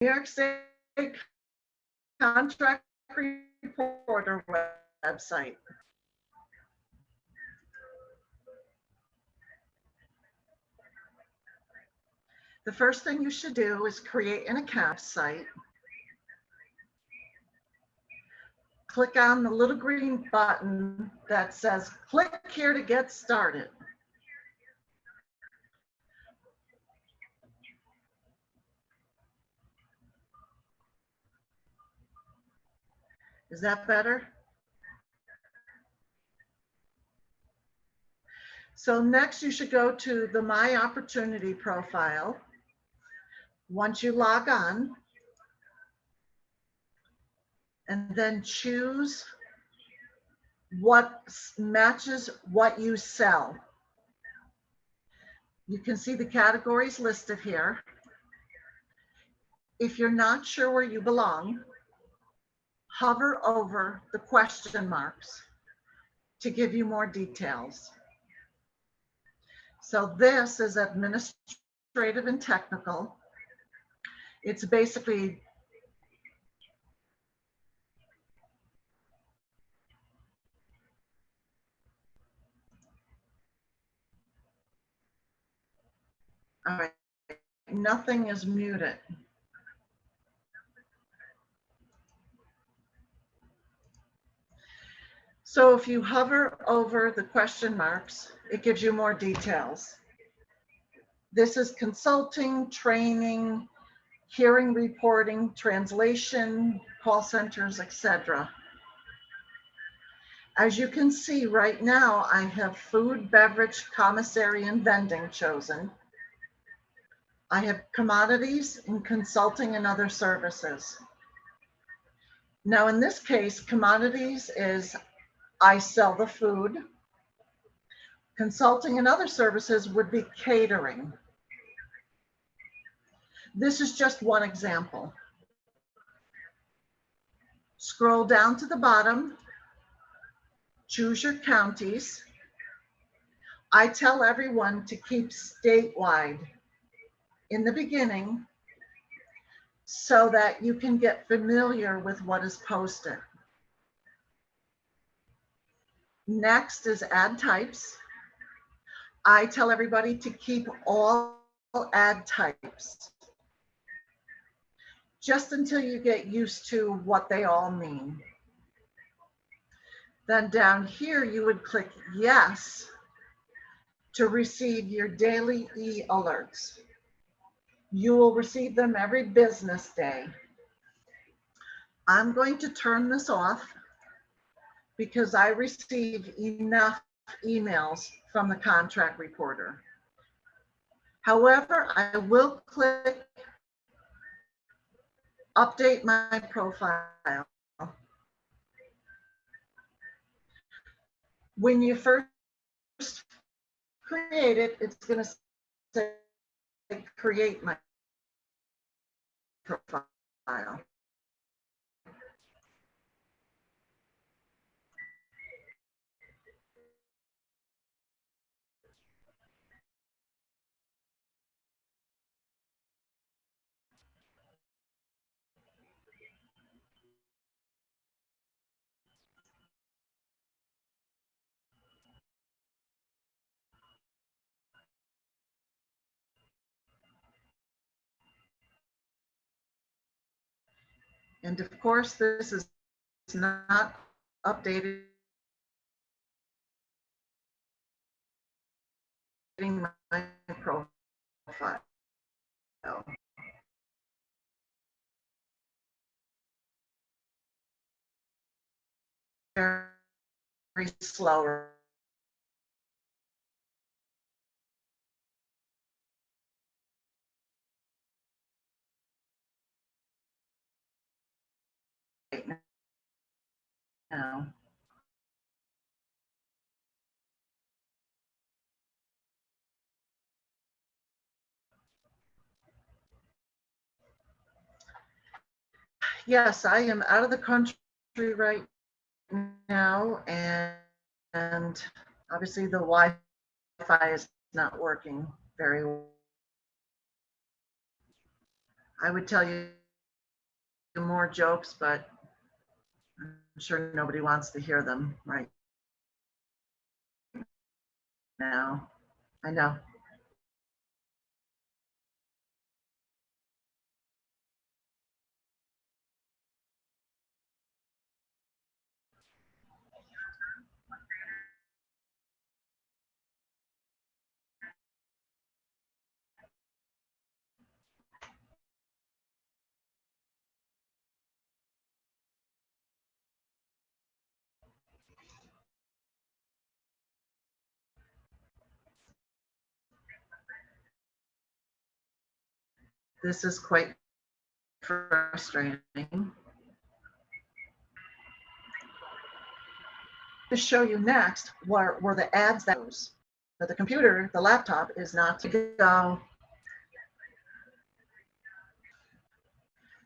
York State Contract Reporter website. The first thing you should do is create an account site. Click on the little green button that says click here to get started. Is that better? So next you should go to the My Opportunity profile. Once you log on, and then choose what matches what you sell. You can see the categories listed here. If you're not sure where you belong, hover over the question marks to give you more details. So this is administrative and technical. It's basically all right, nothing is muted. So if you hover over the question marks, it gives you more details. This is consulting, training, hearing reporting, translation, call centers, etc. As you can see right now, I have food, beverage, commissary, and vending chosen. I have commodities and consulting and other services. Now in this case, commodities is I sell the food. Consulting and other services would be catering. This is just one example. Scroll down to the bottom, choose your counties. I tell everyone to keep statewide in the beginning so that you can get familiar with what is posted. Next is ad types. I tell everybody to keep all ad types just until you get used to what they all mean. Then down here, you would click yes to receive your daily e-alerts. You will receive them every business day. I'm going to turn this off because I receive enough emails from the contract reporter. However, I will click update my profile. When you first create it, it's going to say create my profile. And of course, this is not updating my profile. Very slow. Right now. Yes, I am out of the country right now, and obviously the Wi-Fi is not working very well. I would tell you more jokes, but I'm sure nobody wants to hear them right now. I know. This is quite frustrating. To show you next were the ads that goes. But the computer, the laptop, is not to go.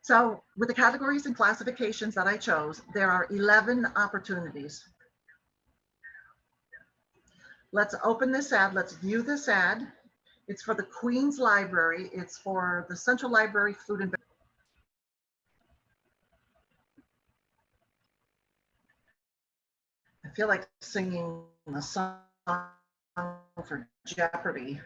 So with the categories and classifications that I chose, there are 11 opportunities. Let's open this ad. Let's view this ad. It's for the Queens Library. It's for the Central Library Food and Beverage. I feel like singing a song for Jeopardy.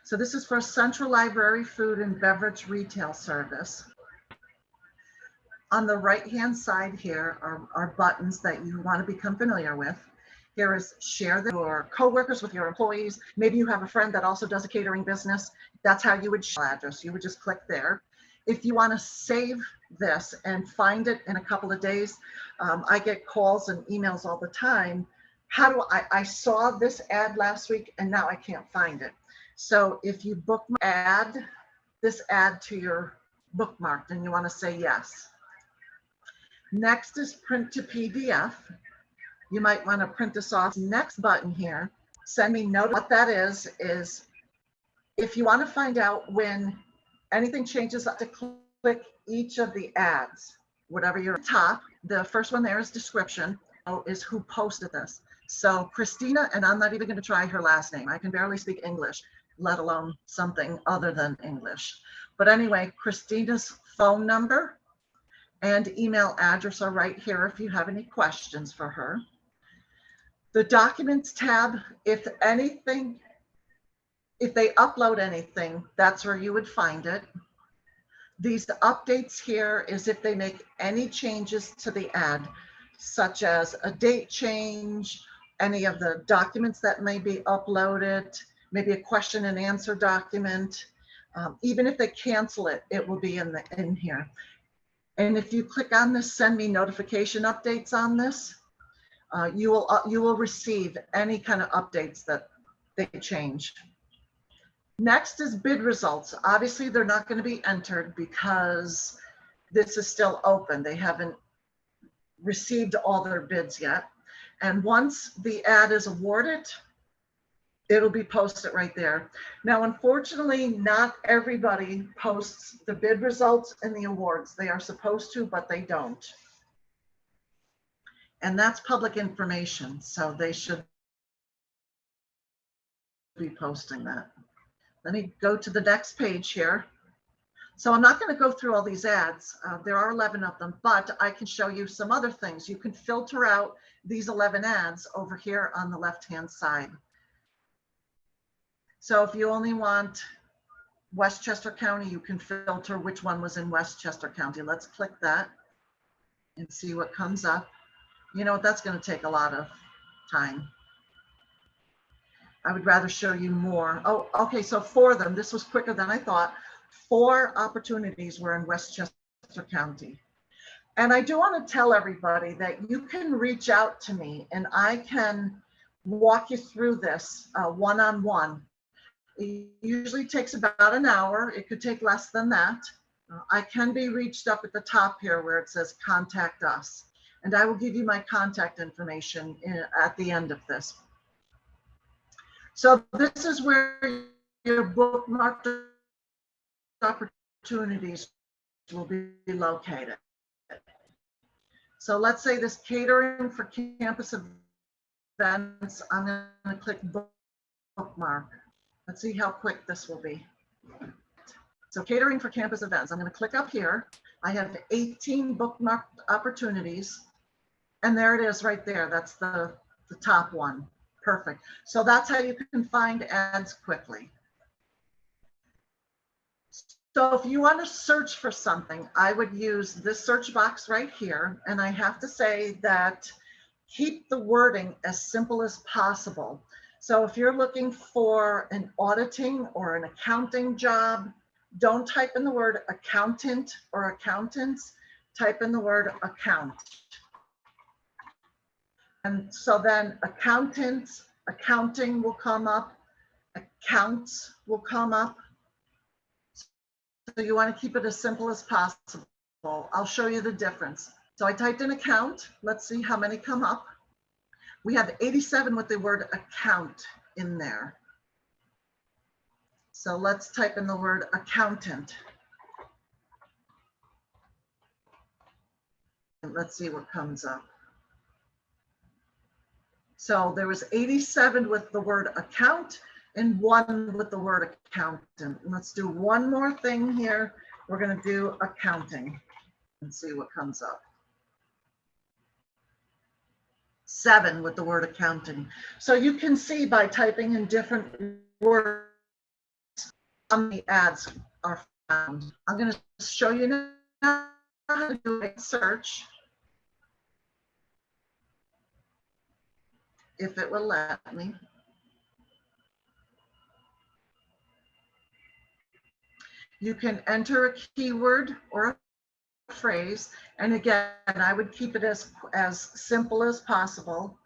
So this is for Central Library Food and Beverage Retail Service. On the right-hand side here are buttons that you want to become familiar with. Here is share with your coworkers, with your employees. Maybe you have a friend that also does a catering business. That's how you would share address. You would just click there. If you want to save this and find it in a couple of days, I get calls and emails all the time. How do I saw this ad last week and now I can't find it. So if you add this ad to your bookmark, then you want to say yes. Next is print to PDF. You might want to print this off. Next button here, send me note. What that is if you want to find out when anything changes, to click each of the ads, whatever you're at the top. The first one there is description, is who posted this. So Christina, and I'm not even going to try her last name. I can barely speak English, let alone something other than English. But anyway, Christina's phone number and email address are right here if you have any questions for her. The documents tab, if they upload anything, that's where you would find it. These updates here is if they make any changes to the ad, such as a date change, any of the documents that may be uploaded, maybe a question and answer document. Even if they cancel it, it will be in here. And if you click on this, send me notification updates on this, you will receive any kind of updates that they change. Next is bid results. Obviously, they're not going to be entered because this is still open. They haven't received all their bids yet. And once the ad is awarded, it'll be posted right there. Now, unfortunately, not everybody posts the bid results and the awards. They are supposed to, but they don't. And that's public information, so they should be posting that. Let me go to the next page here. So I'm not going to go through all these ads. There are 11 of them, but I can show you some other things. You can filter out these 11 ads over here on the left-hand side. So if you only want Westchester County, you can filter which one was in Westchester County. Let's click that and see what comes up. You know, that's going to take a lot of time. I would rather show you more. Oh, okay, so 4 of them, this was quicker than I thought. 4 opportunities were in Westchester County. And I do want to tell everybody that you can reach out to me and I can walk you through this one-on-one. It usually takes about an hour. It could take less than that. I can be reached up at the top here where it says contact us. And I will give you my contact information at the end of this. So this is where your bookmarked opportunities will be located. So let's say this catering for campus events, I'm going to click bookmark. Let's see how quick this will be. So catering for campus events, I'm going to click up here. I have 18 bookmarked opportunities, and there it is right there. That's the top one. Perfect. So that's how you can find ads quickly. So if you want to search for something, I would use this search box right here. And I have to say that keep the wording as simple as possible. So if you're looking for an auditing or an accounting job, don't type in the word accountant or accountants, type in the word account. And so then accountants, accounting will come up, accounts will come up. So you want to keep it as simple as possible. I'll show you the difference. So I typed in account. Let's see how many come up. We have 87 with the word account in there. So let's type in the word accountant. And let's see what comes up. So there was 87 with the word account and 1 with the word accountant. Let's do one more thing here. We're going to do accounting and see what comes up. 7 with the word accounting. So you can see by typing in different words how many ads are found. I'm going to show you now how to do a search, if it will let me. You can enter a keyword or a phrase, and again, I would keep it as simple as possible.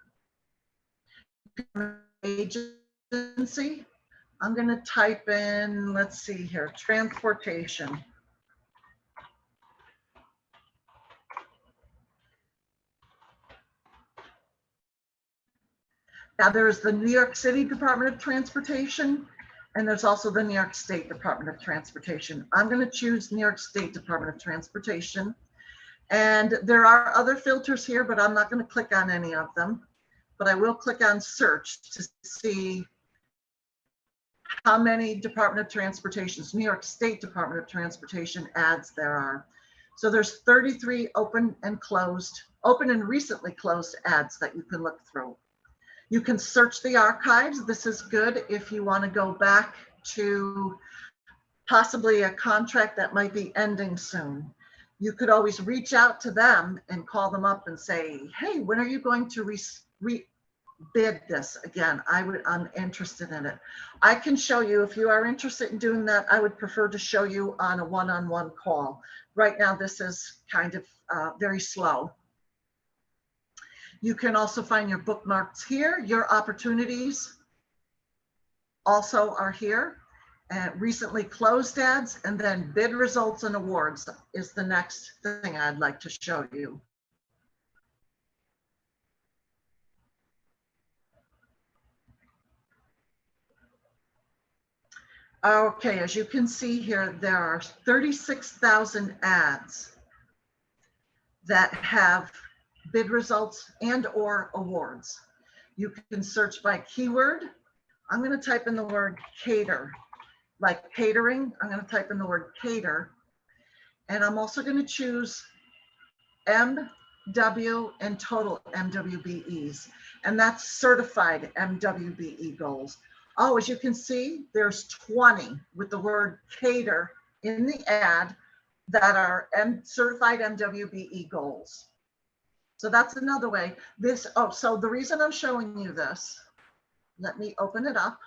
Agency, I'm going to type in, let's see here, transportation. Now there's the New York City Department of Transportation, and there's also the New York State Department of Transportation. I'm going to choose New York State Department of Transportation. And there are other filters here, but I'm not going to click on any of them. But I will click on search to see how many Department of Transportation's New York State Department of Transportation ads there are. So there's 33 open and recently closed ads that you can look through. You can search the archives. This is good if you want to go back to possibly a contract that might be ending soon. You could always reach out to them and call them up and say, hey, when are you going to bid this again? I'm interested in it. I can show you, if you are interested in doing that, I would prefer to show you on a one-on-one call. Right now, this is kind of very slow. You can also find your bookmarks here. Your opportunities also are here. Recently closed ads, and then bid results and awards is the next thing I'd like to show you. Okay, as you can see here, there are 36,000 ads that have bid results and or awards. You can search by keyword. I'm going to type in the word cater, like catering. I'm going to type in the word cater. And I'm also going to choose MW and total MWBEs. And that's certified MWBE goals. Oh, as you can see, there's 20 with the word cater in the ad that are certified MWBE goals. So that's another way. So the reason I'm showing you this, let me open it up.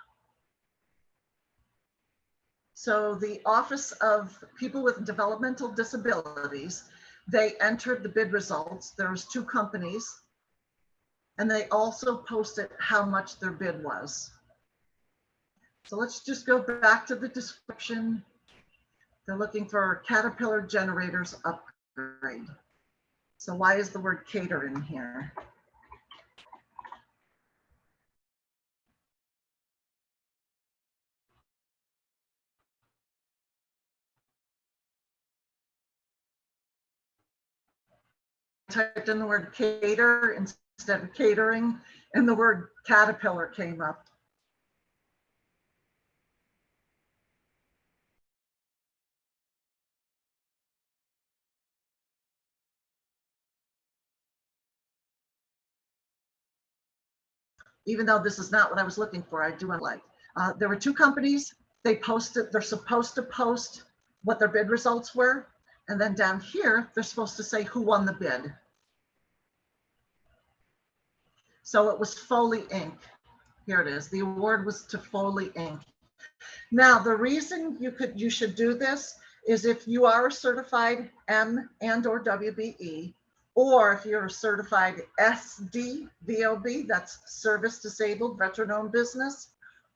So the Office of People with Developmental Disabilities, they entered the bid results. There's 2 companies, and they also posted how much their bid was. So let's just go back to the description. They're looking for Caterpillar generators upgrade. So why is the word cater in here? Typed in the word cater instead of catering, and the word caterpillar came up. Even though this is not what I was looking for, I do like. There were two companies. They posted, they're supposed to post what their bid results were. And then down here, they're supposed to say who won the bid. So it was Foley Inc. Here it is. The award was to Foley Inc. Now, the reason you should do this is if you are a certified M and or WBE, or if you're a certified SDVOB, that's Service Disabled Veteran Owned Business,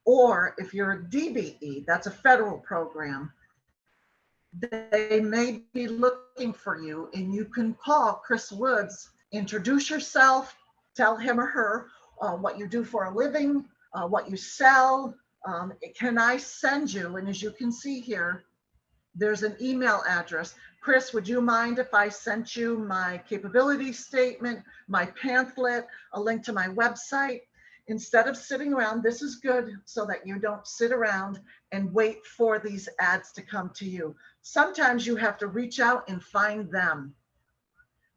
or if you're a DBE, that's a federal program, they may be looking for you, and you can call Chris Woods, introduce yourself, tell him or her what you do for a living, what you sell. Can I send you, and as you can see here, there's an email address. Chris, would you mind if I sent you my capability statement, my pamphlet, a link to my website? Instead of sitting around, this is good so that you don't sit around and wait for these ads to come to you. Sometimes you have to reach out and find them,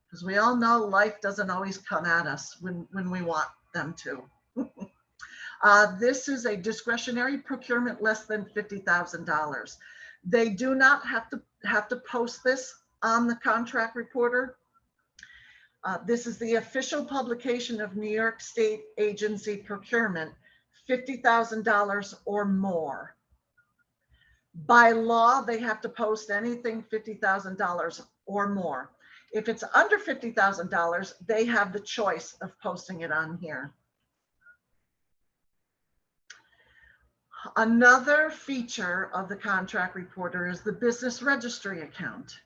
because we all know life doesn't always come at us when we want them to. This is a discretionary procurement less than $50,000. They do not have to post this on the contract reporter. This is the official publication of New York State Agency Procurement, $50,000 or more. By law, they have to post anything $50,000 or more. If it's under $50,000, they have the choice of posting it on here. Another feature of the contract reporter is the business registry account.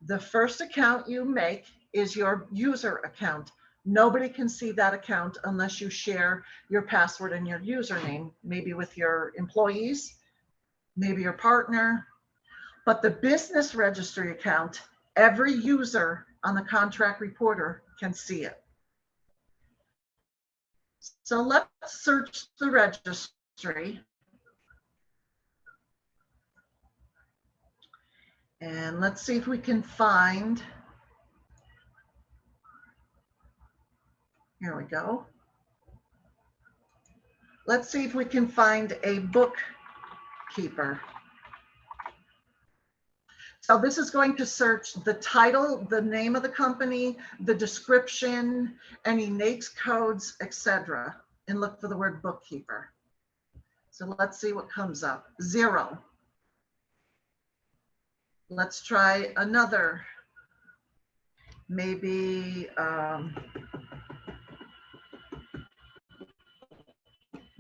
The first account you make is your user account. Nobody can see that account unless you share your password and your username, maybe with your employees, maybe your partner. But the business registry account, every user on the contract reporter can see it. So let's search the registry. And let's see if we can find, here we go. Let's see if we can find a bookkeeper. So this is going to search the title, the name of the company, the description, any NAICS codes, etc., and look for the word bookkeeper. So let's see what comes up. 0. Let's try another, maybe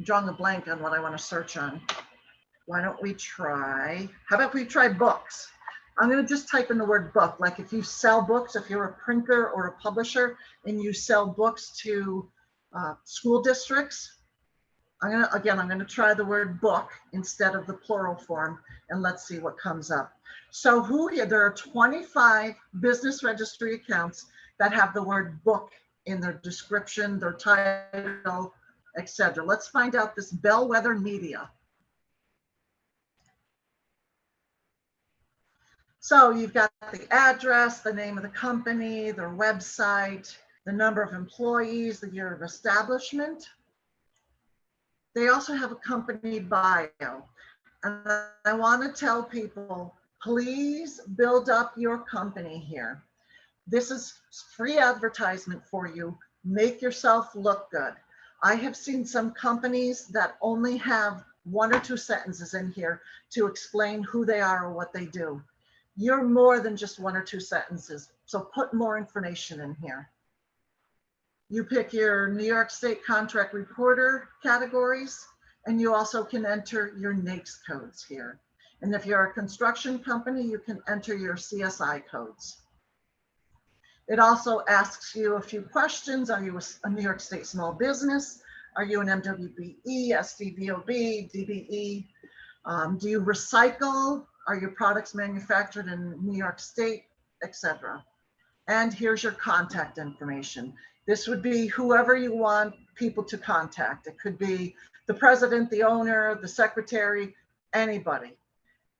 drawing a blank on what I want to search on. Why don't we try, how about we try books? I'm going to just type in the word book. Like if you sell books, if you're a printer or a publisher and you sell books to school districts, I'm going to try the word book instead of the plural form, and let's see what comes up. So there are 25 business registry accounts that have the word book in their description, their title, etc. Let's find out this Bellwether Media. So you've got the address, the name of the company, their website, the number of employees, the year of establishment. They also have a company bio. And I want to tell people, please build up your company here. This is free advertisement for you. Make yourself look good. I have seen some companies that only have 1 or 2 sentences in here to explain who they are or what they do. You're more than just 1 or 2 sentences. So put more information in here. You pick your New York State Contract Reporter categories, and you also can enter your NAICS codes here. And if you're a construction company, you can enter your CSI codes. It also asks you a few questions. Are you a New York State small business? Are you an MWBE, SDVOB, DBE? Do you recycle? Are your products manufactured in New York State, etc.? And here's your contact information. This would be whoever you want people to contact. It could be the president, the owner, the secretary, anybody.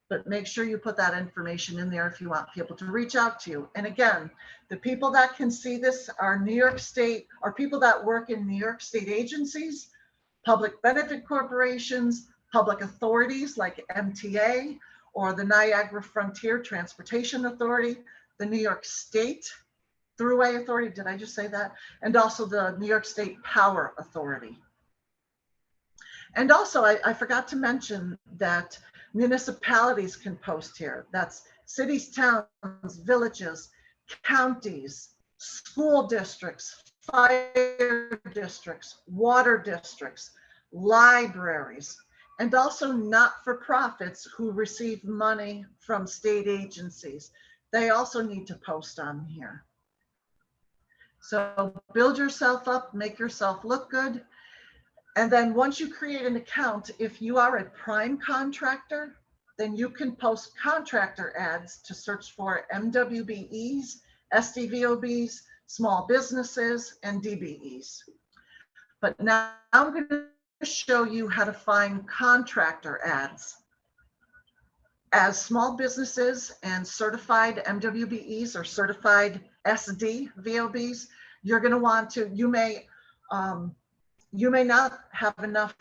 But make sure you put that information in there if you want people to reach out to you. And again, the people that can see this are New York State, or people that work in New York State agencies, public benefit corporations, public authorities like MTA or the Niagara Frontier Transportation Authority, the New York State Thruway Authority, did I just say that? And also the New York State Power Authority. And also, I forgot to mention that municipalities can post here. That's cities, towns, villages, counties, school districts, fire districts, water districts, libraries, and also not-for-profits who receive money from state agencies. They also need to post on here. So build yourself up, make yourself look good. And then once you create an account, if you are a prime contractor, then you can post contractor ads to search for MWBEs, SDVOBs, small businesses, and DBEs. But now I'm going to show you how to find contractor ads. As small businesses and certified MWBEs or certified SDVOBs, you're going to want to, you may not have enough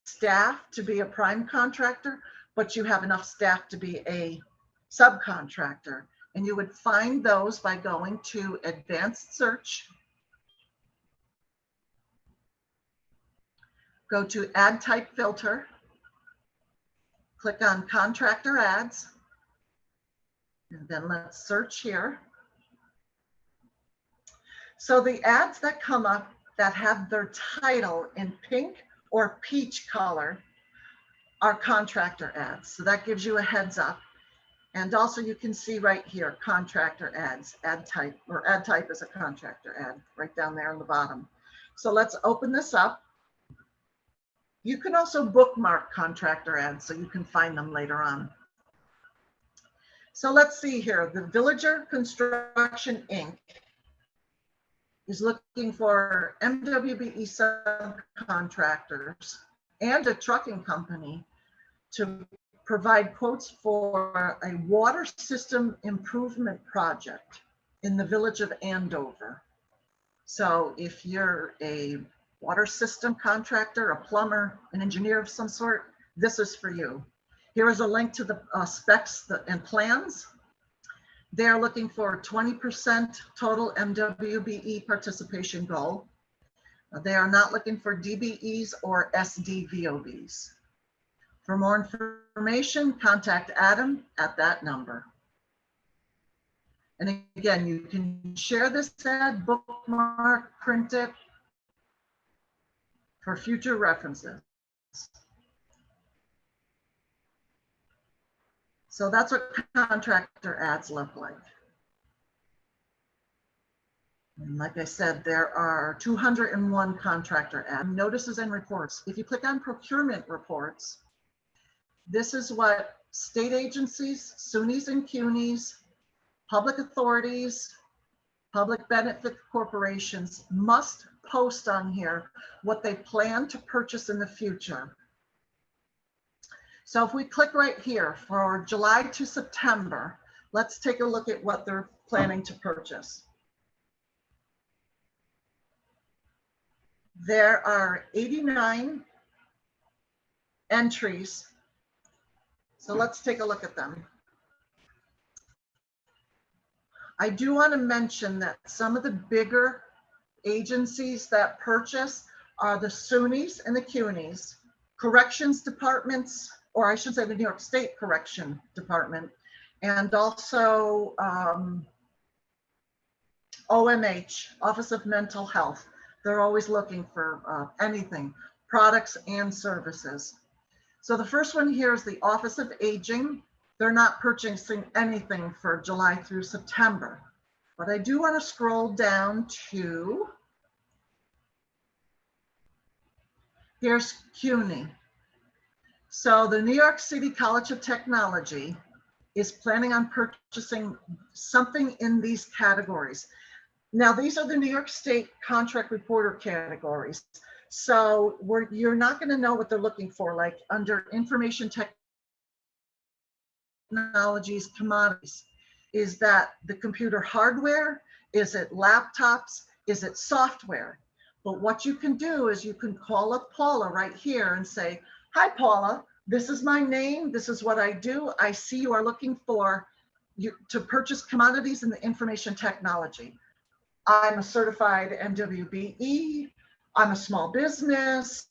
staff to be a prime contractor, but you have enough staff to be a subcontractor. And you would find those by going to advanced search, go to ad type filter, click on contractor ads, and then let's search here. So the ads that come up that have their title in pink or peach color are contractor ads. So that gives you a heads up. And also you can see right here, contractor ads, ad type, or ad type is a contractor ad right down there on the bottom. So let's open this up. You can also bookmark contractor ads so you can find them later on. So let's see here, the Villager Construction Inc. is looking for MWBE subcontractors and a trucking company to provide quotes for a water system improvement project in the village of Andover. So if you're a water system contractor, a plumber, an engineer of some sort, this is for you. Here is a link to the specs and plans. They're looking for 20% total MWBE participation goal. They are not looking for DBEs or SDVOBs. For more information, contact Adam at that number. And again, you can share this ad, bookmark, print it for future references. So that's what contractor ads look like. And like I said, there are 201 contractor ads, notices and reports. If you click on procurement reports, this is what state agencies, SUNYs and CUNYs, public authorities, public benefit corporations must post on here what they plan to purchase in the future. So if we click right here for July to September, let's take a look at what they're planning to purchase. There are 89 entries. So let's take a look at them. I do want to mention that some of the bigger agencies that purchase are the SUNYs and the CUNYs, corrections departments, or I should say the New York State Correction Department, and also OMH, Office of Mental Health. They're always looking for anything, products and services. So the first one here is the Office of Aging. They're not purchasing anything for July through September, But I do want to scroll down to, here's CUNY. So the New York City College of Technology is planning on purchasing something in these categories. Now, these are the New York State Contract Reporter categories. So you're not going to know what they're looking for, like under information technologies, commodities. Is that the computer hardware? Is it laptops? Is it software? But what you can do is you can call up Paula right here and say, hi, Paula, this is my name. This is what I do. I see you are looking for you to purchase commodities in the information technology. I'm a certified MWBE. I'm a small business,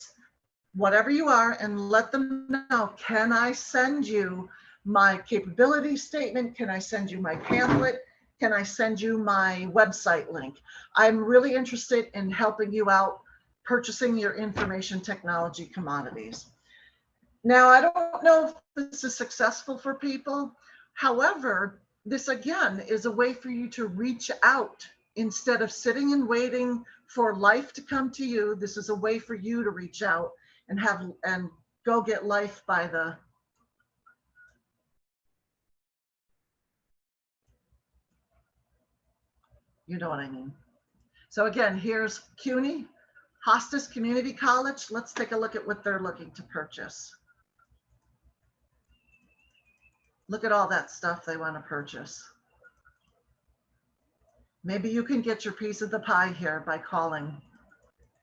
whatever you are, and let them know, can I send you my capability statement? Can I send you my pamphlet? Can I send you my website link? I'm really interested in helping you out purchasing your information technology commodities. Now, I don't know if this is successful for people. However, this again is a way for you to reach out instead of sitting and waiting for life to come to you. This is a way for you to reach out and go get life by the, you know what I mean. So again, here's CUNY, Hostas Community College. Let's take a look at what they're looking to purchase. Look at all that stuff they want to purchase. Maybe you can get your piece of the pie here by calling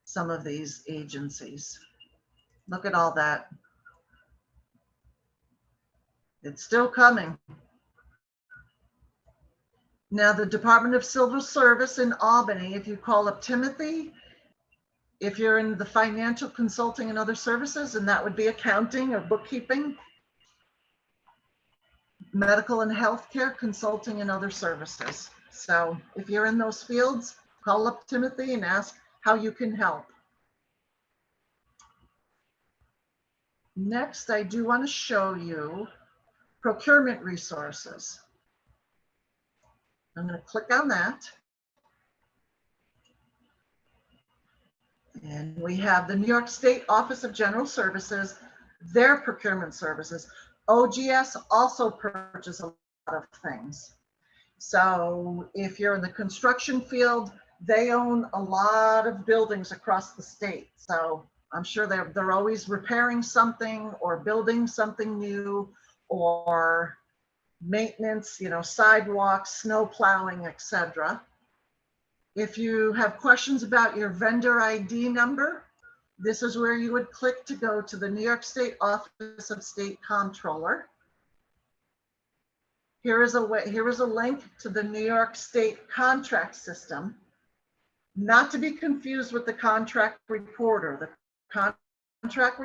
some of these agencies. Look at all that. It's still coming. Now, the Department of Civil Service in Albany, if you call up Timothy, if you're in the financial consulting and other services, and that would be accounting or bookkeeping, medical and healthcare, consulting and other services. So if you're in those fields, call up Timothy and ask how you can help. Next, I do want to show you procurement resources. I'm going to click on that. And we have the New York State Office of General Services, their procurement services. OGS also purchases a lot of things. So if you're in the construction field, they own a lot of buildings across the state. So I'm sure they're always repairing something or building something new or maintenance, you know, sidewalks, snow plowing, etc. If you have questions about your vendor ID number, this is where you would click to go to the New York State Office of State Comptroller. Here is a link to the New York State contract system, not to be confused with the contract reporter. The contract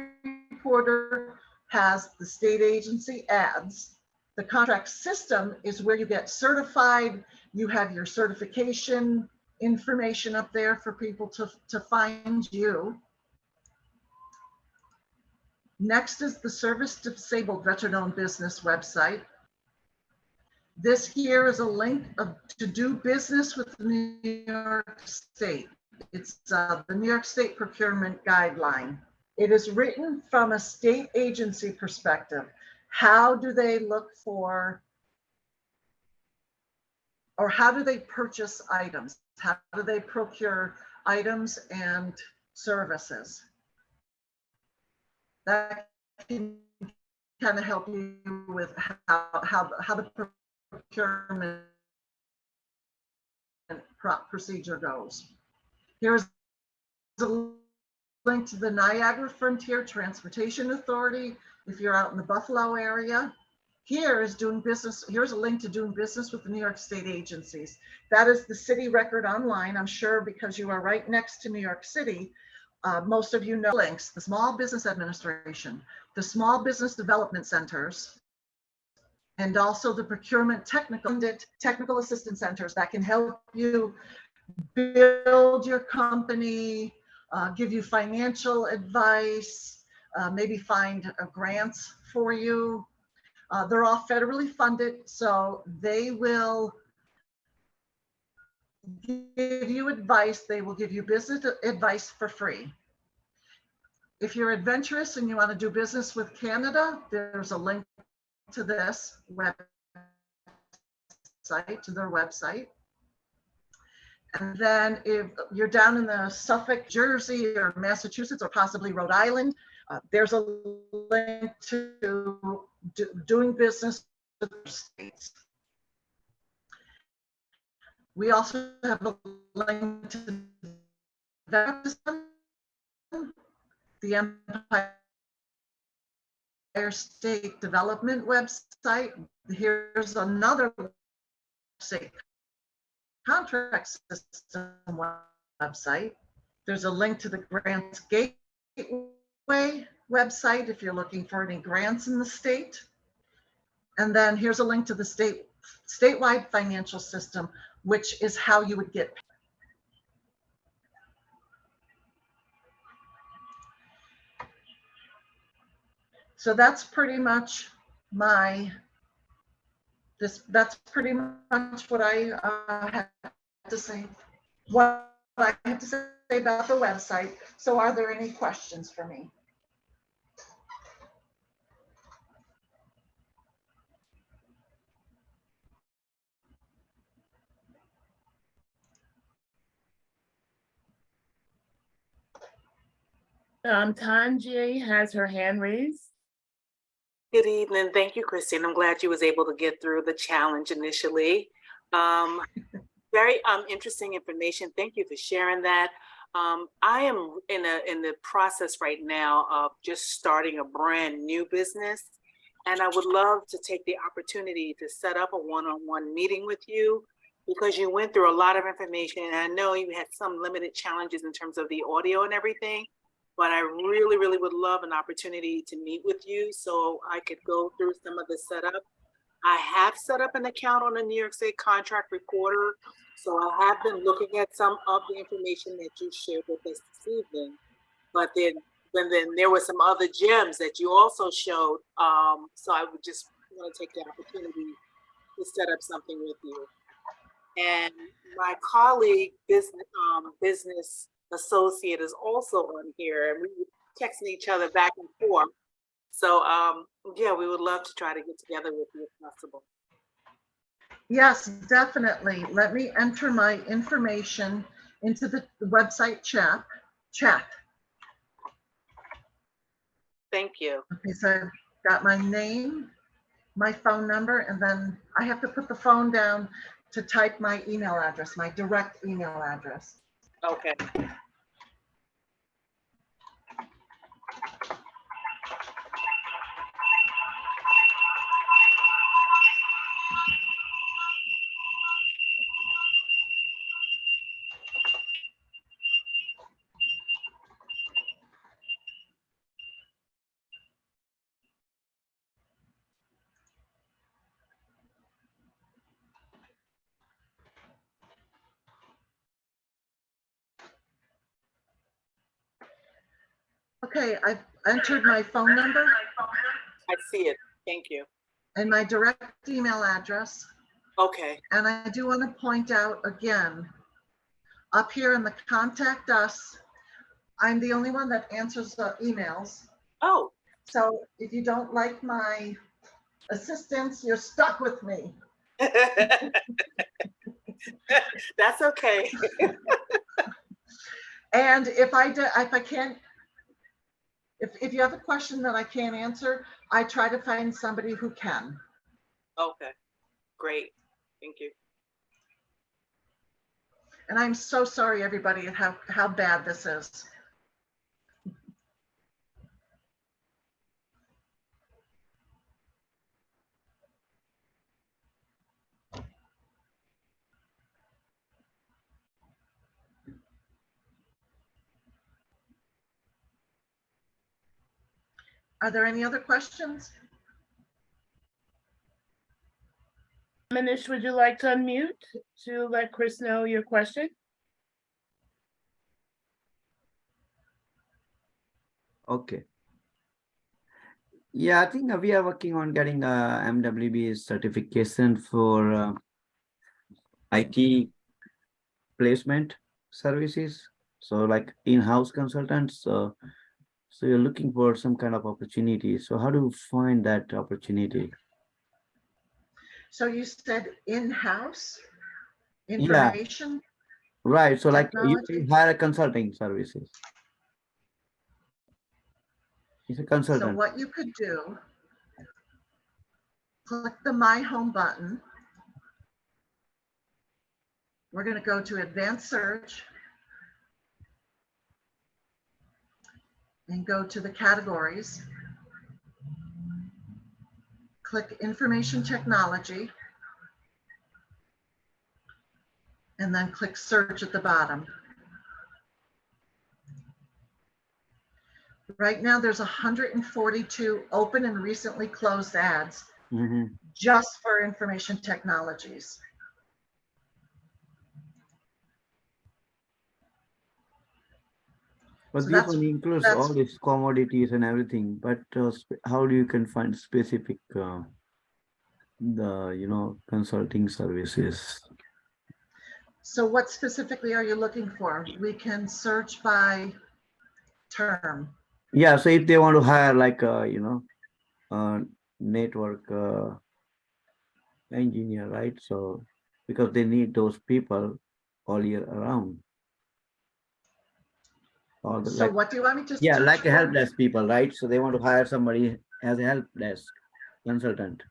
reporter has the state agency ads. The contract system is where you get certified. You have your certification information up there for people to find you. Next is the Service Disabled Veteran-Owned Business website. This here is a link to do business with New York State. It's the New York State Procurement Guideline. It is written from a state agency perspective. How do they look for, or how do they purchase items? How do they procure items and services? That can kind of help you with how the procurement procedure goes. Here's a link to the Niagara Frontier Transportation Authority if you're out in the Buffalo area. Here's a link to doing business with the New York State agencies. That is the city record online, I'm sure, because you are right next to New York City. Most of you know links, the Small Business Administration, the Small Business Development Centers, and also the procurement technical assistance centers that can help you build your company, give you financial advice, maybe find grants for you. They're all federally funded, so they will give you advice. They will give you business advice for free. If you're adventurous and you want to do business with Canada, there's a link to this website, to their website. And then if you're down in the Suffolk, Jersey, or Massachusetts, or possibly Rhode Island, there's a link to doing business with states. We also have a link to the Empire State Development website. Here's another state contract system website. There's a link to the Grants Gateway website if you're looking for any grants in the state. And then here's a link to the statewide financial system, which is how you would get paid. So that's pretty much that's pretty much what I have to say. What I have to say about the website. So are there any questions for me? Tanji has her hand raised. Good evening. Thank you, Christine. I'm glad you was able to get through the challenge initially. Very interesting information. Thank you for sharing that. I am in the process right now of just starting a brand new business, and I would love to take the opportunity to set up a one-on-one meeting with you, because you went through a lot of information, and I know you had some limited challenges in terms of the audio and everything. But I really, really would love an opportunity to meet with you so I could go through some of the setup. I have set up an account on the New York State Contract Reporter, so I have been looking at some of the information that you shared with us this evening. But then there were some other gems that you also showed, so I would just want to take the opportunity to set up something with you. And my colleague, business associate, is also on here, and we were texting each other back and forth. So yeah, we would love to try to get together with you if possible. Yes, definitely. Let me enter my information into the website chat. Thank you. Okay, so I've got my name, my phone number, and then I have to put the phone down to type my email address, my direct email address. Okay. Okay, I've entered my phone number. I see it. Thank you. And my direct email address. Okay. And I do want to point out again, up here in the contact us, I'm the only one that answers the emails. Oh. So if you don't like my assistance, you're stuck with me. That's okay. And if you have a question that I can't answer, I try to find somebody who can. Okay, great. Thank you. And I'm so sorry, everybody, at how bad this is. Are there any other questions? Manish, would you like to unmute to let Chris know your question? Okay. Yeah, I think we are working on getting a MWB certification for IT placement services. So like in-house consultants. So you're looking for some kind of opportunity. So how do you find that opportunity? So you said in-house Yeah, information right. So like you technology? hire a consulting services. It's a So consultant. what you could do, click the My Home button. We're going to go to advanced search and go to the categories. Click information technology and then click search at the bottom. Right now there's 142 open and recently closed ads Mhm. just for information technologies. But So this one includes that's all these commodities and everything. But how do you can find specific the consulting services? so what specifically are you looking for? We can search by term. Yeah. So if they want to hire like network engineer, right? So because they need those people all year around. Or So like what do you want me to yeah, search like a help for? desk people, right? So they want to hire somebody as a help desk consultant.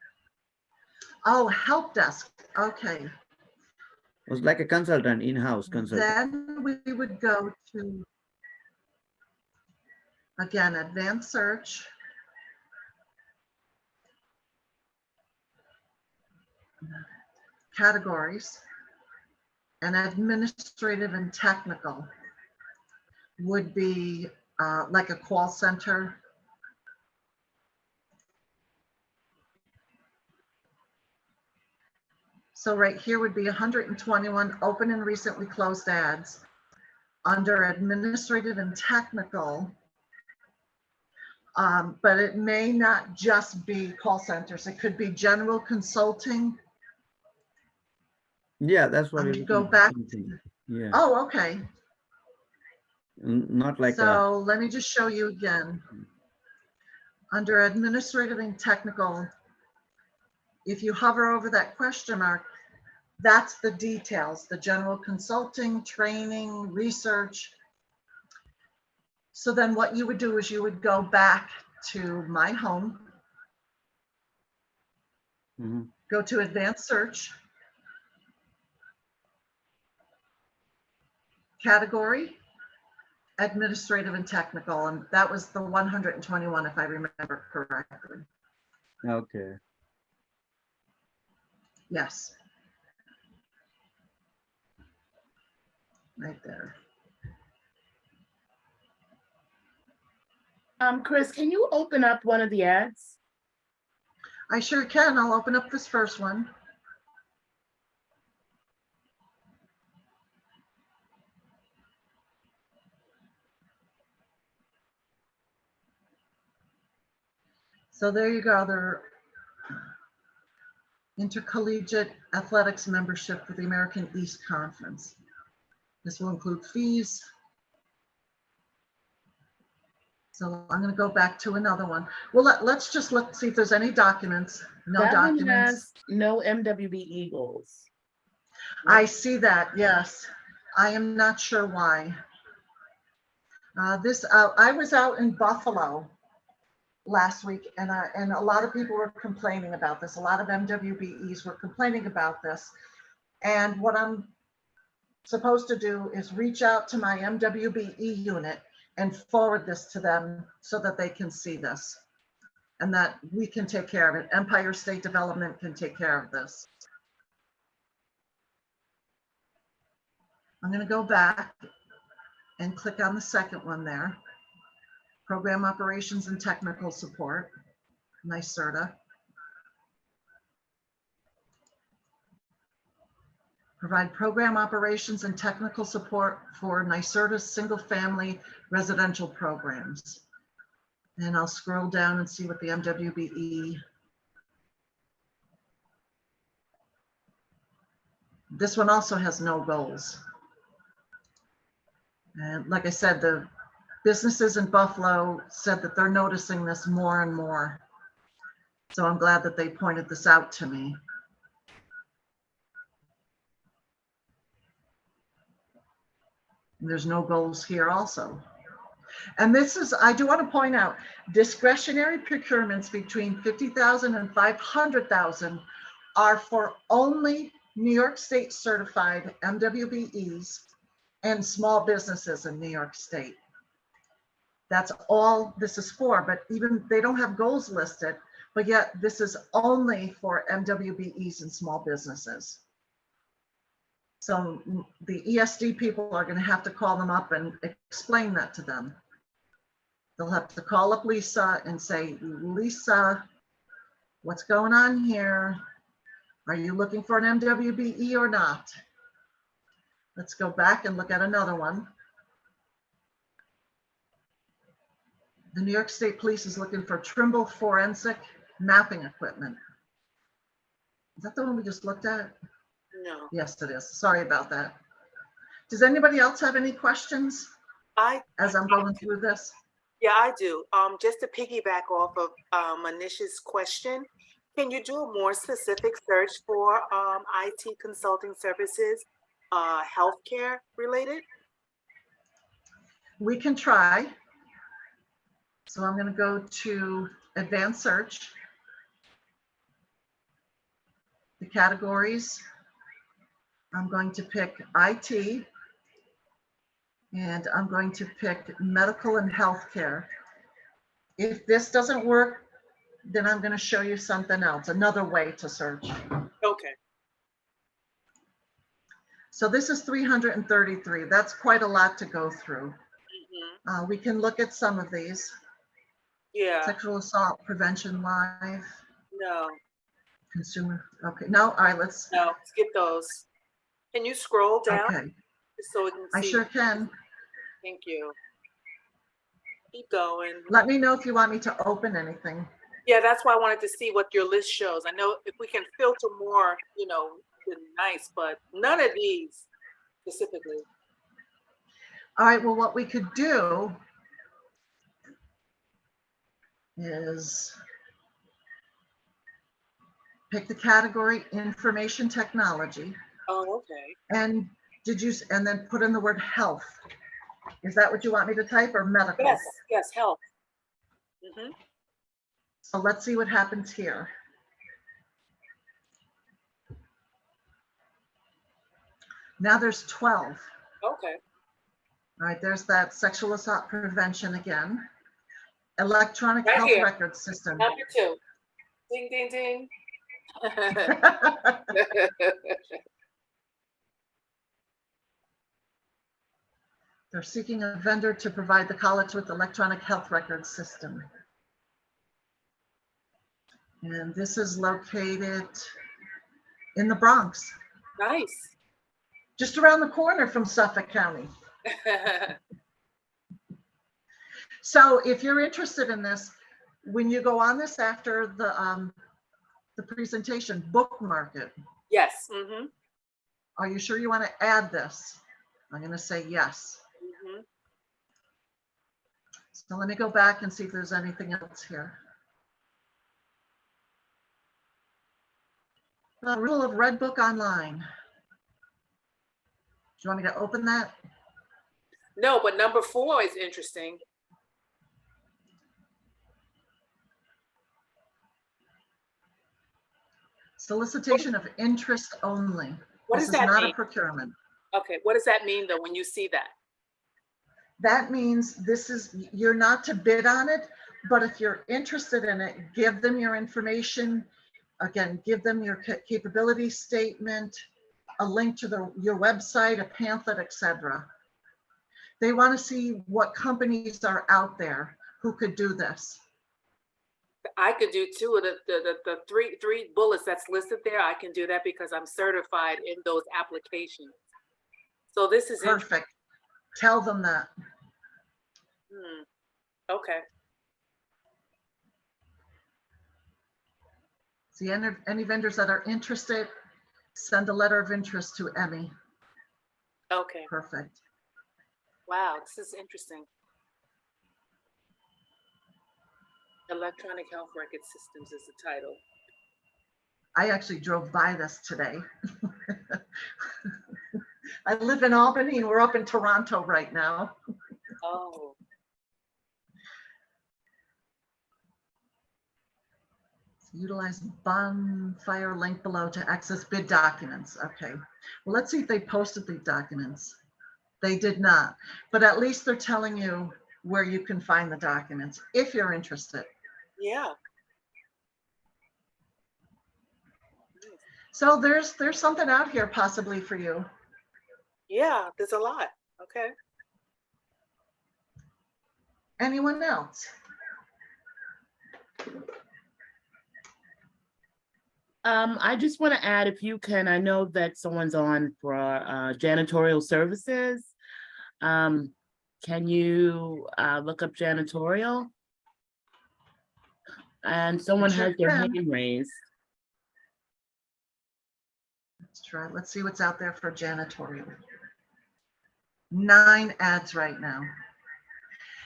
Oh, help desk. Okay. It was like a consultant, in-house consultant. Then we would go to, again, advanced search. Categories. And administrative and technical would be like a call center. So right here would be 121 open and recently closed ads. Under administrative and technical, but it may not just be call centers. It could be general consulting. Yeah, that's what I'm you're going to go looking for. back. Something. Yeah, Oh, okay. not like a. So let me just show you again. Under administrative and technical, if you hover over that question mark, that's the details, the general consulting, training, research. So then what you would do is you would go back to My Home, Mhm. go to advanced search, category, administrative and technical, and that was the 121 if I remember correctly. Okay. Yes. Right there. Chris, can you open up one of the ads? I sure can. I'll open up this first one. So there you go. They're intercollegiate athletics membership for the American East Conference. This will include fees. So I'm going to go back to another one. Well, let's just look, see if there's any documents. No That one documents. has no MWB Eagles. I see that, yes. I am not sure why. I was out in Buffalo last week, and a lot of people were complaining about this. A lot of MWBEs were complaining about this. And what I'm supposed to do is reach out to my MWBE unit and forward this to them so that they can see this and that we can take care of it. Empire State Development can take care of this. I'm going to go back and click on the second one there. Program Operations and Technical Support, NYSERDA. Provide program operations and technical support for NYSERDA's single-family residential programs. And I'll scroll down and see what the MWBE. This one also has no goals. And like I said, the businesses in Buffalo said that they're noticing this more and more. So I'm glad that they pointed this out to me. And there's no goals here also. And this is, I do want to point out, discretionary procurements between 50,000 and 500,000 are for only New York State certified MWBEs and small businesses in New York State. That's all this is for, but even they don't have goals listed, but yet this is only for MWBEs and small businesses. So the ESD people are going to have to call them up and explain that to them. They'll have to call up Lisa and say, Lisa, what's going on here? Are you looking for an MWBE or not? Let's go back and look at another one. The New York State Police is looking for Trimble forensic mapping equipment. Is that the one we just looked at? No. Yes, it is. Sorry about that. Does anybody else have any questions as I'm going through this? Yeah, I do. Just to piggyback off of Manisha's question, can you do a more specific search for IT consulting services, healthcare related? We can try. So I'm going to go to advanced search, the categories. I'm going to pick IT, and I'm going to pick medical and healthcare. If this doesn't work, then I'm going to show you something else, another way to search. Okay. So this is 333. That's quite a lot to go through. Mm-hmm. We can look at some of these. Yeah. Sexual assault prevention live, No. consumer. Okay, no, all right, let's. No. Skip those. Can you scroll down? Okay, Just so we can see? I sure can. Thank you. Keep going. Let me know if you want me to open anything. Yeah, that's why I wanted to see what your list shows. I know if we can filter more, then nice, but none of these specifically. All right, well, what we could do is pick the category information technology. Oh, okay. And and then put in the word health. Is that what you want me to type, or medical? Yes, health. Mm-hmm. So let's see what happens here. Now there's 12. Okay. All right, there's that sexual assault prevention again. Electronic Right health here. record system. Number 2. Ding, ding, ding. They're seeking a vendor to provide the college with electronic health record system. And this is located in the Bronx. Nice. Just around the corner from Suffolk County. So if you're interested in this, when you go on this after the presentation, bookmark it. Yes. Mm-hmm. Are you sure you want to add this? I'm going to say yes. Mm-hmm. So let me go back and see if there's anything else here. The rule of Red Book Online. Do you want me to open that? No, but number 4 is interesting. Solicitation of interest only. What This does is that not mean? a procurement. Okay, what does that mean though when you see that? That means you're not to bid on it, but if you're interested in it, give them your information. Again, give them your capability statement, a link to your website, a pamphlet, etc. They want to see what companies are out there who could do this. I could do 2 of the three bullets that's listed there. I can do that because I'm certified in those applications. So this is Perfect. Tell them that. Okay. See, any vendors that are interested, send a letter of interest to Emmy. Okay. Perfect. Wow, this is interesting. Electronic Health Record Systems is the title. I actually drove by this today. I live in Albany and we're up in Toronto right now. Oh, Utilize bonfire link below to access bid documents. Okay. Well, let's see if they posted the documents. They did not, but at least they're telling you where you can find the documents if you're interested. yeah. So there's something out here possibly for you. Yeah, there's a lot. Okay. Anyone else? I just want to add, if you can, I know that someone's on for janitorial services. Can you look up janitorial? And someone Sure has their can. hand raised. Let's try. Let's see what's out there for janitorial. 9 ads right now.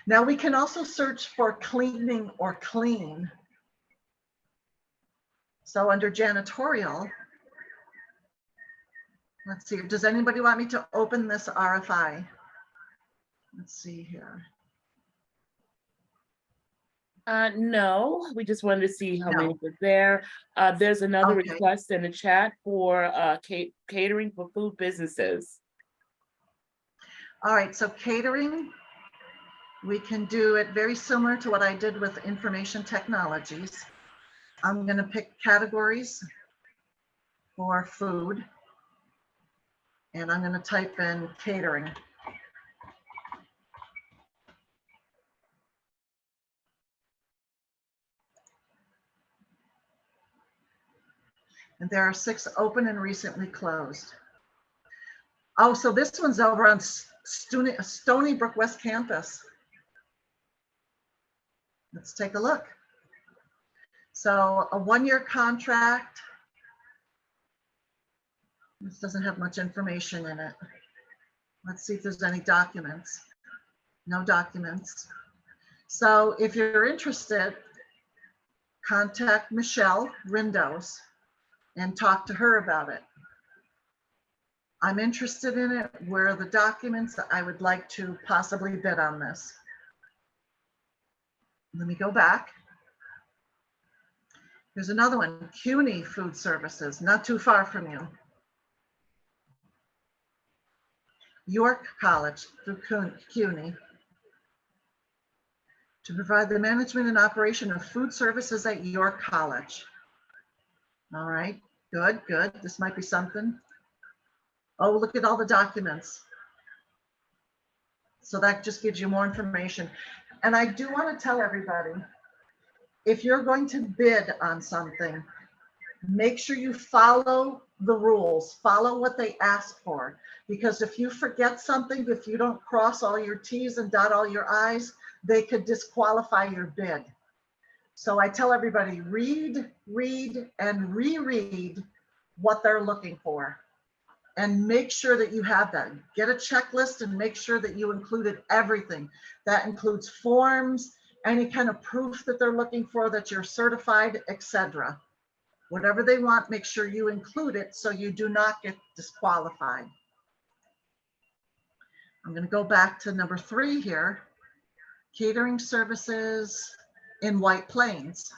Now we can also search for cleaning or clean. So under janitorial, let's see, does anybody want me to open this RFI? Let's see here. No, we just wanted to see how No. many were there. There's another Okay. request in the chat for catering for food businesses. All right, so catering, we can do it very similar to what I did with information technologies. I'm going to pick categories for food, and I'm going to type in catering. And there are 6 open and recently closed. Oh, so this one's over on Stony Brook West Campus. Let's take a look. So a 1-year contract. This doesn't have much information in it. Let's see if there's any documents. No documents. So if you're interested, contact Michelle Rindos and talk to her about it. I'm interested in it. Where are the documents? I would like to possibly bid on this. Let me go back. There's another one, CUNY Food Services, not too far from you. York College through CUNY to provide the management and operation of food services at York College. All right, good, good. This might be something. Oh, look at all the documents. So that just gives you more information. And I do want to tell everybody, if you're going to bid on something, make sure you follow the rules, follow what they ask for. Because if you forget something, if you don't cross all your T's and dot all your I's, they could disqualify your bid. So I tell everybody, read, and reread what they're looking for. And make sure that you have that. Get a checklist and make sure that you included everything. That includes forms, any kind of proof that they're looking for, that you're certified, etc. Whatever they want, make sure you include it so you do not get disqualified. I'm going to go back to number 3 here. Catering services in White Plains.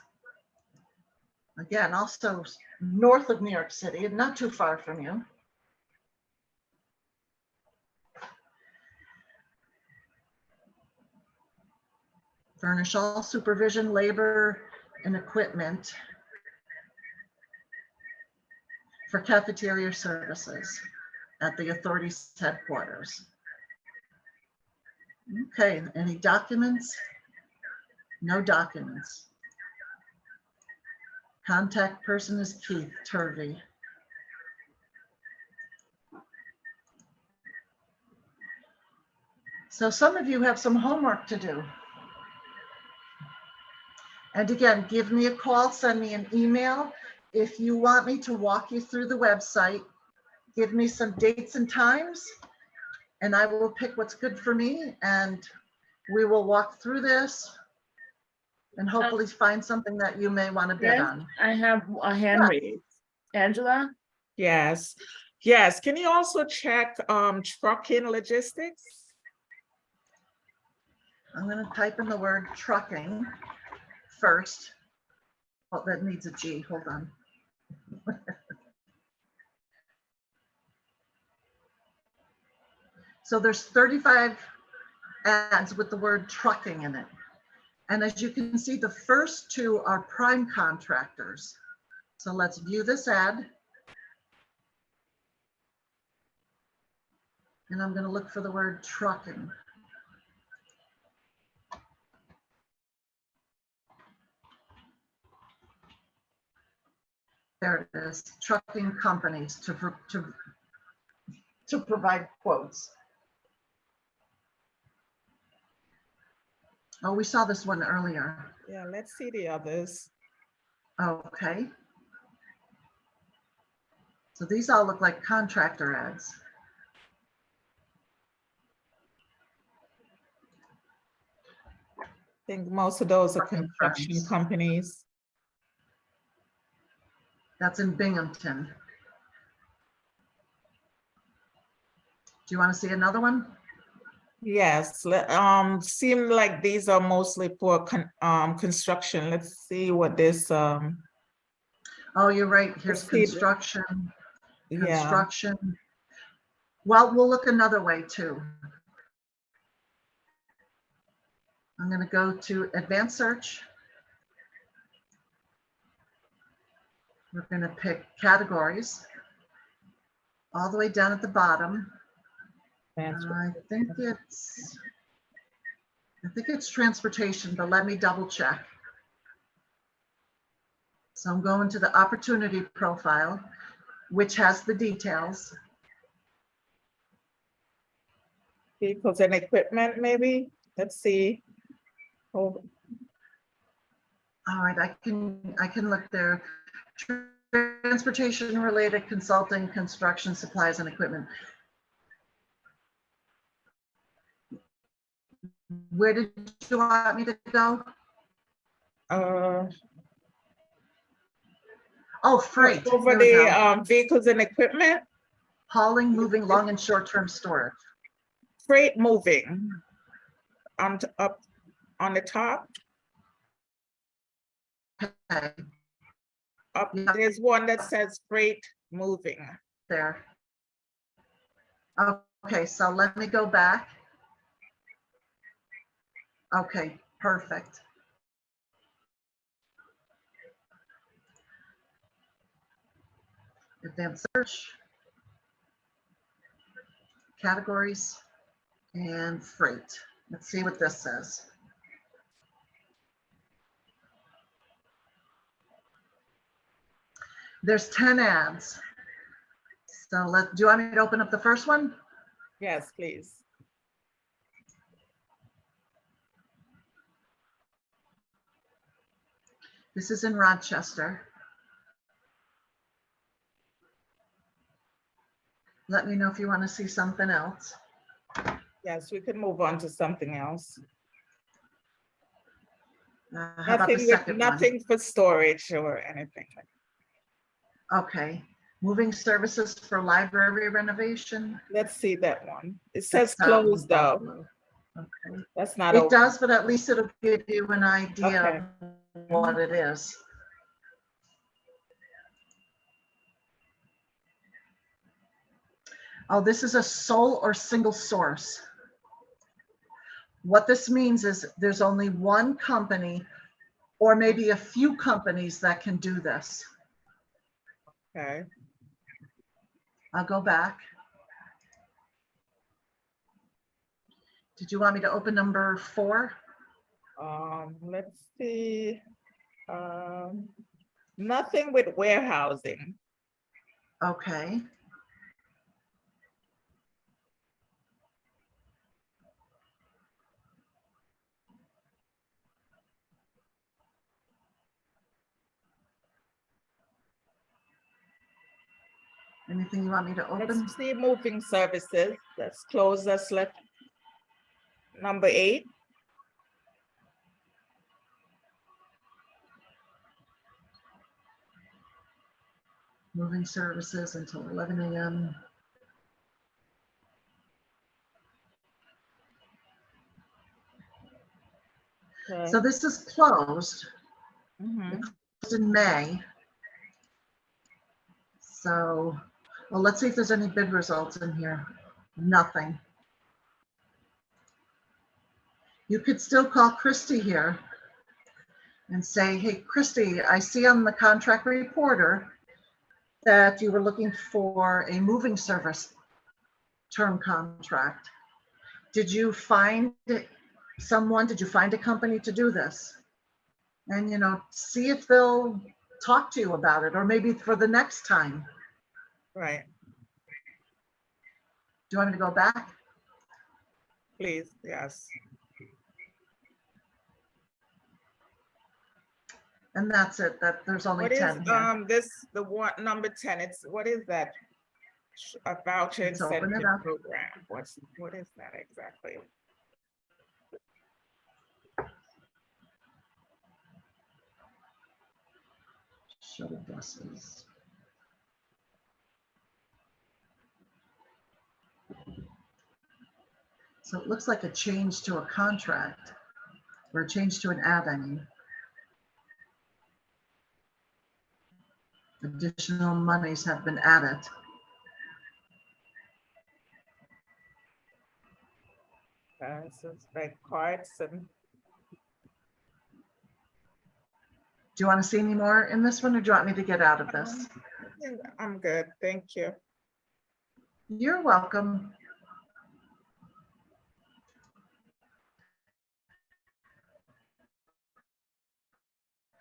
Again, also north of New York City, not too far from you. Furnish all supervision, labor, and equipment for cafeteria services at the authority's headquarters. Okay, any documents? No documents. Contact person is Keith Turvey. So some of you have some homework to do. And again, give me a call, send me an email. If you want me to walk you through the website, give me some dates and times, and I will pick what's good for me, and we will walk through this and hopefully find something that you may want to bid Yes, on. I have a hand Yeah. raised. Angela? Yes, yes. Can you also check trucking logistics? I'm going to type in the word trucking first. Oh, that needs a G. Hold on. So there's 35 ads with the word trucking in it. And as you can see, the first two are prime contractors. So let's view this ad. And I'm going to look for the word trucking. There it is, trucking companies to provide quotes. Oh, we saw this one earlier. Yeah, let's see the others. Okay. So these all look like contractor ads. I think most of those are Trucking construction firms. companies. That's in Binghamton. Do you want to see another one? Yes, seem like these are mostly for construction. Let's see what this, Oh, you're right. Here's Let's see the- construction, yeah, construction. Well, we'll look another way too. I'm going to go to advanced search. We're going to pick categories all the way down at the bottom. that's I think it's transportation, but let me double check. So I'm going to the opportunity profile, which has the details. vehicles and equipment, maybe. Let's see. Hold, All right, I can look there. Transportation related consulting, construction supplies and equipment. Where did you want me to go? Oh, freight. over Here we go. the vehicles and equipment, Hauling, moving, long and short-term storage. freight moving. Up on the top, Okay, up, Yeah. there's one that says freight moving. there. Okay, so let me go back. Okay, perfect. Advanced search, categories, and freight. Let's see what this says. There's 10 ads. So do you want me to open up the first one? Yes, please. This is in Rochester. Let me know if you want to see something else. Yes, we can move on to something else. How about the second one? Nothing for storage or anything. Okay, moving services for library renovation. Let's see that one. It says That's that one, closed though. Buffalo. Okay. That's not It open. does, but at least it'll give you an idea Okay. of what it is. Oh, this is a sole or single source. What this means is there's only one company or maybe a few companies that can do this. Okay. I'll go back. Did you want me to open number 4? Let's see. Nothing with warehousing. Okay. Anything you want me to open? Let's see moving services. Let's close the slip. Number 8. Moving services until 11 a.m. Okay. So this is closed. Mhm. It's in May. So, well, let's see if there's any bid results in here. Nothing. You could still call Christy here and say, hey, Christy, I see on the contract reporter that you were looking for a moving service term contract. Did you find someone? Did you find a company to do this? And, you know, see if they'll talk to you about it, or maybe for the next time. Right, Do you want me to go back? please, yes. And that's it, that there's only What is 10 here. this, the one, number 10, it's, what is that? A voucher Let's open it incentive up. program. What is that exactly? Shuttle buses. So it looks like a change to a contract, or a change to an ad, I mean. Additional monies have been added. So it's like cards and, Do you want to see any more in this one, or do you want me to get out of this? I think I'm good, thank you. You're welcome.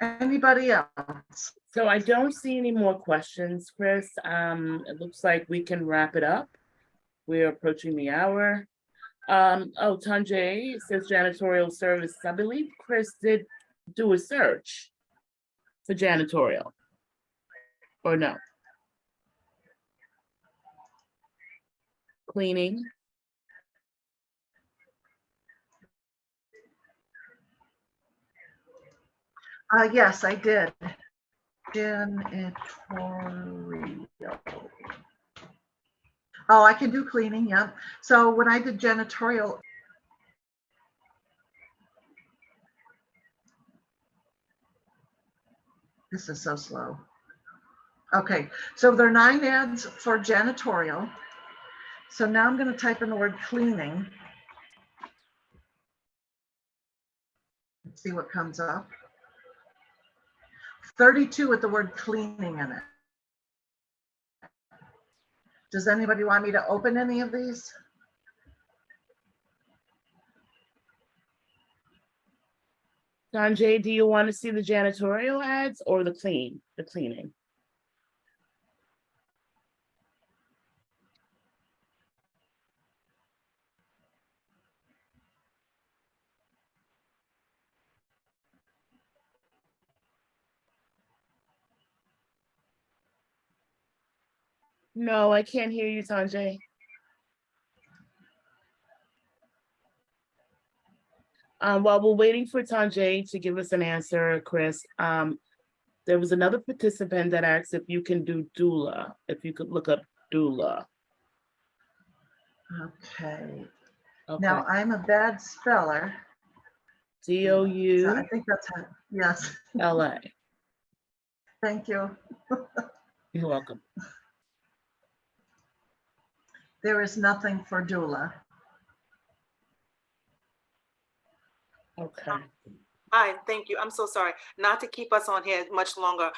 Anybody else? So I don't see any more questions, Chris. It looks like we can wrap it up. We're approaching the hour. Oh, Tanjay says janitorial service. I believe Chris did do a search for janitorial. Or no? Cleaning. Yes, I did. Janitorial. Oh, I can do cleaning, yeah. So when I did janitorial, this is so slow. Okay, so there are 9 ads for janitorial. So now I'm going to type in the word cleaning. Let's see what comes up. 32 with the word cleaning in it. Does anybody want me to open any of these? Sanjay, do you want to see the janitorial ads or the cleaning? No, I can't hear you, Sanjay. While we're waiting for Tanjay to give us an answer, Chris, there was another participant that asked if you can do doula, if you could look up doula. Okay. Okay. Now I'm a bad speller. So I DOULA. think that's how, yes. Thank you. You're welcome. There is nothing for doula. Okay. Hi, thank you. I'm so sorry. Not to keep us on here much longer.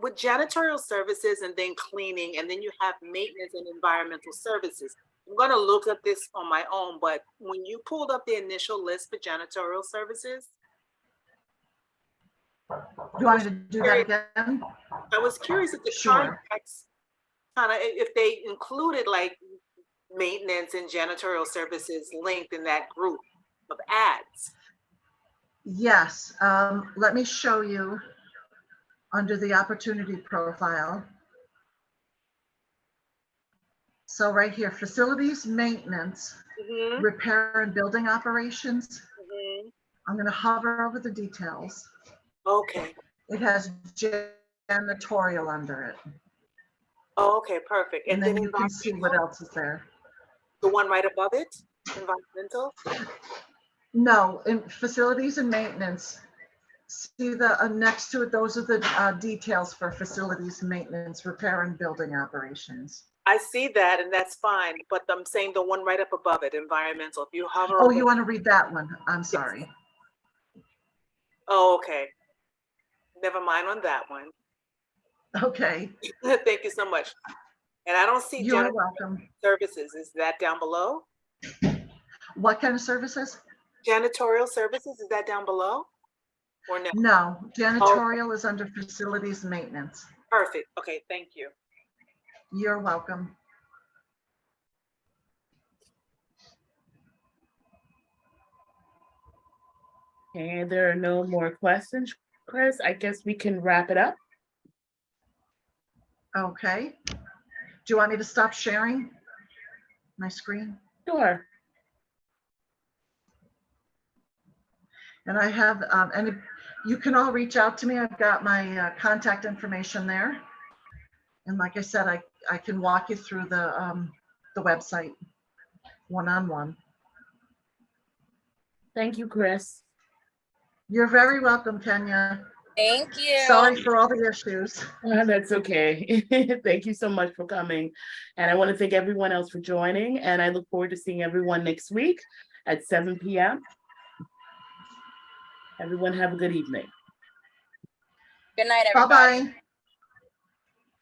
With janitorial services and then cleaning, and then you have maintenance and environmental services. I'm gonna look at this on my own, but when you pulled up the initial list for janitorial services, Do you want me to do that again? I was curious if the Sure. contracts kind of, if they included like maintenance and janitorial services linked in that group of ads. Yes, let me show you under the opportunity profile. So right here, facilities, maintenance, Mhm, repair and building operations. mhm. I'm gonna hover over the details. Okay, It has janitorial under it. oh, okay, perfect. And And then then you can see what environmental, else is there. the one right above it, environmental? No, in facilities and maintenance, see the, next to it, those are the details for facilities, maintenance, repair and building operations. I see that and that's fine, but I'm saying the one right up above it, environmental, if you hover Oh, over. you want to read that one? I'm sorry. Oh, okay. Never mind on that one. Okay, Thank you so much. And I don't see you are janitorial welcome. services. Is that down below? What kind of services? Janitorial services, is that down below? Or no? No, janitorial is under facilities maintenance. Perfect. Okay, thank you. You're welcome. And there are no more questions, Chris. I guess we can wrap it up. Okay. Do you want me to stop sharing my screen? Sure. And I have, and you can all reach out to me. I've got my contact information there. And like I said, I can walk you through the website one-on-one. Thank you, Chris. You're very welcome, Kenya. Thank you. Sorry for all the issues. That's okay. Thank you so much for coming. And I want to thank everyone else for joining. And I look forward to seeing everyone next week at 7 p.m. Everyone have a good evening. Good night, everybody. Bye-bye.